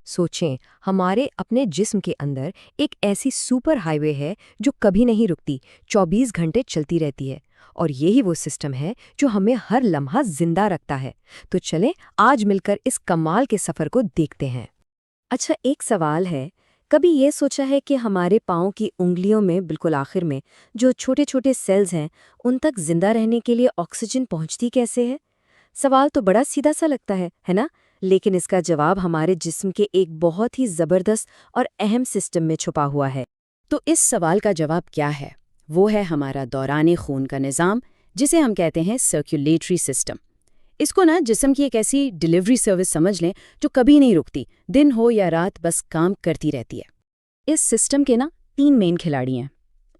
सोचें, हमारे अपने जिस्म के अंदर एक ऐसी सुपर हाईवे है जो कभी नहीं रुकती, 24 घंटे चलती रहती है। और यही वो सिस्टम है जो हमें हर लम्हा जिंदा रखता है। तो चलें आज मिलकर इस कमाल के सफ़र को देखते हैं। अच्छा, एक सवाल है, कभी ये सोचा है कि हमारे पाँव की उंगलियों में बिल्कुल आखिर में जो छोटे छोटे सेल्स हैं, उन तक जिंदा रहने के लिए ऑक्सीजन पहुंचती कैसे है? सवाल तो बड़ा सीधा सा लगता है ना? लेकिन इसका जवाब हमारे जिस्म के एक बहुत ही ज़बरदस्त और अहम सिस्टम में छुपा हुआ है। तो इस सवाल का जवाब क्या है? वो है हमारा दौरान खून का निज़ाम, जिसे हम कहते हैं सर्कुलेटरी सिस्टम। इसको ना जिस्म की एक ऐसी डिलीवरी सर्विस समझ लें जो कभी नहीं रुकती, दिन हो या रात बस काम करती रहती है। इस सिस्टम के ना 3 मेन खिलाड़ी हैं।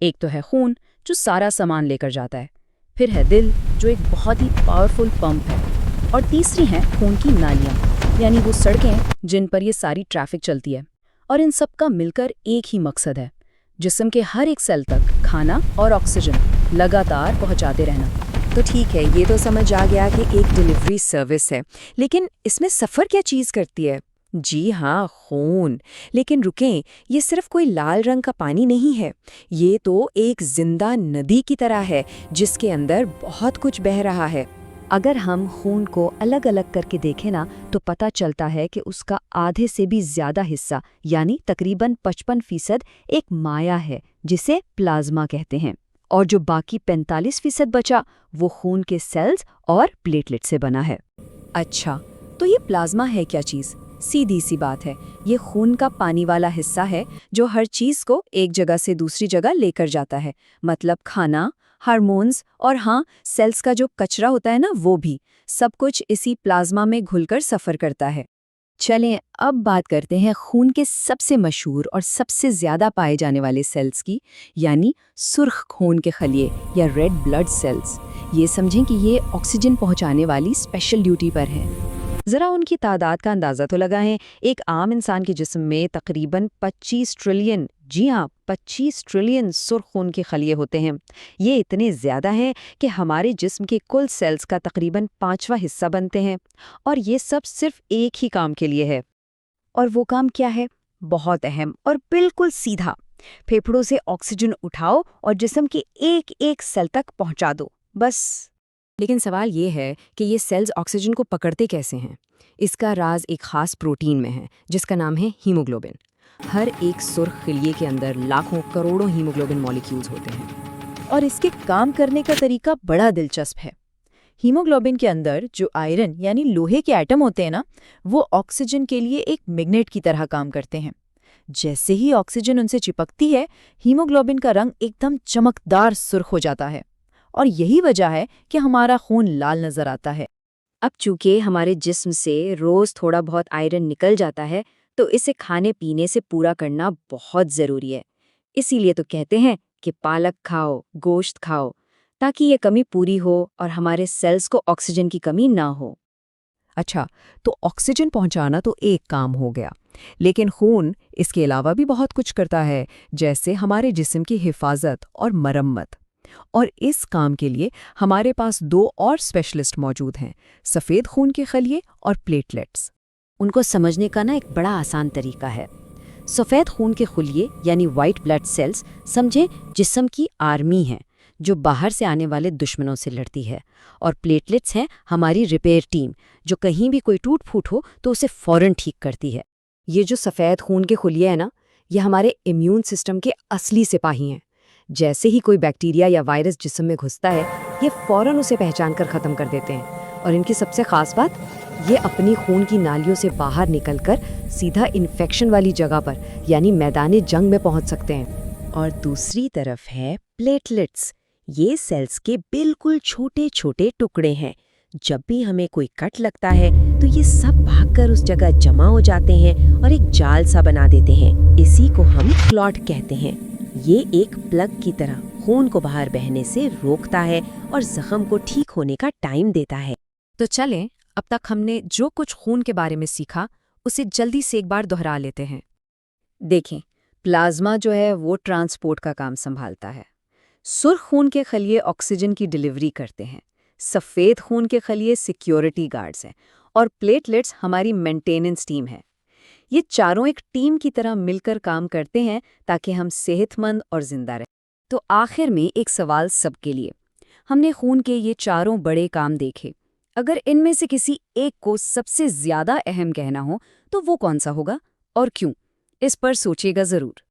एक तो है खून, जो सारा सामान लेकर जाता है। फिर है दिल, जो एक बहुत ही पावरफुल पंप है। और तीसरी हैं खून की नालियाँ, यानी वो सड़कें जिन पर ये सारी ट्रैफिक चलती है। और इन सब का मिलकर एक ही मकसद है, जिस्म के हर एक सेल तक खाना और ऑक्सीजन लगातार पहुंचाते रहना। तो ठीक है, ये तो समझ आ गया कि एक डिलीवरी सर्विस है, लेकिन इसमें सफ़र क्या चीज़ करती है? जी हाँ, खून। लेकिन रुकें, ये सिर्फ कोई लाल रंग का पानी नहीं है। ये तो एक जिंदा नदी की तरह है, जिसके अंदर बहुत कुछ बह रहा है। अगर हम खून को अलग अलग करके देखें ना, तो पता चलता है कि उसका आधे से भी ज्यादा हिस्सा, यानी तकरीबन 55% एक माया है, जिसे प्लाज्मा कहते हैं। और जो बाकी 45% बचा, वो खून के सेल्स और प्लेटलेट से बना है। अच्छा, तो ये प्लाज्मा है क्या चीज़? सीधी सी बात है, ये खून का पानी वाला हिस्सा है जो हर चीज़ को एक जगह से दूसरी जगह लेकर जाता है। मतलब खाना, हार्मोन्स और हाँ, सेल्स का जो कचरा होता है ना, वो भी सब कुछ इसी प्लाज्मा में घुलकर सफ़र करता है। चलें अब बात करते हैं खून के सबसे मशहूर और सबसे ज़्यादा पाए जाने वाले सेल्स की, यानी सुर्ख खून के खलिए या रेड ब्लड सेल्स। ये समझें कि ये ऑक्सीजन पहुंचाने वाली स्पेशल ड्यूटी पर हैं। ज़रा उनकी तादाद का अंदाज़ा तो लगाएं। एक आम इंसान के जिस्म में तकरीबन 25 ट्रिलियन, जी हाँ, 25 ट्रिलियन सुर्ख खून के खलिए होते हैं। ये इतने ज़्यादा हैं कि हमारे जिस्म के कुल सेल्स का तकरीबन 5वां हिस्सा बनते हैं। और ये सब सिर्फ एक ही काम के लिए है। और वो काम क्या है? बहुत अहम और बिल्कुल सीधा। फेफड़ों से ऑक्सीजन उठाओ और जिस्म के एक एक सेल तक पहुंचा दो, बस। लेकिन सवाल ये है कि ये सेल्स ऑक्सीजन को पकड़ते कैसे हैं? इसका राज एक खास प्रोटीन में है, जिसका नाम है हीमोग्लोबिन। हर एक सुर्ख खिलिए के अंदर लाखों करोड़ों हीमोग्लोबिन मॉलिक्यूल्स होते हैं। और इसके काम करने का तरीका बड़ा दिलचस्प है। हीमोग्लोबिन के अंदर जो आयरन यानी लोहे के एटम होते हैं ना, वो ऑक्सीजन के लिए एक मैग्नेट की तरह काम करते हैं। जैसे ही ऑक्सीजन उनसे चिपकती है, हीमोग्लोबिन का रंग एकदम चमकदार सुर्ख हो जाता है। और यही वजह है कि हमारा खून लाल नजर आता है। अब चूंकि हमारे जिस्म से रोज थोड़ा बहुत आयरन निकल जाता है, तो इसे खाने पीने से पूरा करना बहुत ज़रूरी है। इसीलिए तो कहते हैं कि पालक खाओ, गोश्त खाओ, ताकि ये कमी पूरी हो और हमारे सेल्स को ऑक्सीजन की कमी ना हो। अच्छा, तो ऑक्सीजन पहुंचाना तो एक काम हो गया, लेकिन खून इसके अलावा भी बहुत कुछ करता है, जैसे हमारे जिस्म की हिफाजत और मरम्मत। और इस काम के लिए हमारे पास 2 और स्पेशलिस्ट मौजूद हैं, सफ़ेद खून के खलिए और प्लेटलेट्स। उनको समझने का ना एक बड़ा आसान तरीका है। सफ़ेद खून के खलिए यानी वाइट ब्लड सेल्स समझें जिस्म की आर्मी है, जो बाहर से आने वाले दुश्मनों से लड़ती है। और प्लेटलेट्स हैं हमारी रिपेयर टीम, जो कहीं भी कोई टूट फूट हो तो उसे फ़ौरन ठीक करती है। ये जो सफ़ेद खून के खलिए हैं ना, ये हमारे इम्यून सिस्टम के असली सिपाही हैं। जैसे ही कोई बैक्टीरिया या वायरस जिस्म में घुसता है, ये फ़ौरन उसे पहचान कर ख़त्म कर देते हैं। और इनकी सबसे ख़ास बात, ये अपनी खून की नालियों से बाहर निकलकर सीधा इन्फेक्शन वाली जगह पर यानी मैदानी जंग में पहुंच सकते हैं। और दूसरी तरफ है प्लेटलेट्स। ये सेल्स के बिल्कुल छोटे छोटे टुकड़े हैं। जब भी हमें कोई कट लगता है, तो ये सब भागकर उस जगह जमा हो जाते हैं और एक जाल सा बना देते हैं। इसी को हम क्लॉट कहते हैं। ये एक प्लग की तरह खून को बाहर बहने से रोकता है और जख्म को ठीक होने का टाइम देता है। तो चलें, अब तक हमने जो कुछ खून के बारे में सीखा, उसे जल्दी से एक बार दोहरा लेते हैं। देखें, प्लाज्मा जो है वो ट्रांसपोर्ट का काम संभालता है। सुर्ख खून के खलिए ऑक्सीजन की डिलीवरी करते हैं। सफ़ेद खून के खलिए सिक्योरिटी गार्ड्स हैं और प्लेटलेट्स हमारी मेंटेनेंस टीम है। ये चारों एक टीम की तरह मिलकर काम करते हैं ताकि हम सेहतमंद और जिंदा रहें। तो आखिर में एक सवाल सबके लिए। हमने खून के ये चारों बड़े काम देखे। अगर इनमें से किसी एक को सबसे ज्यादा अहम कहना हो तो वो कौन सा होगा और क्यों? इस पर सोचिएगा जरूर।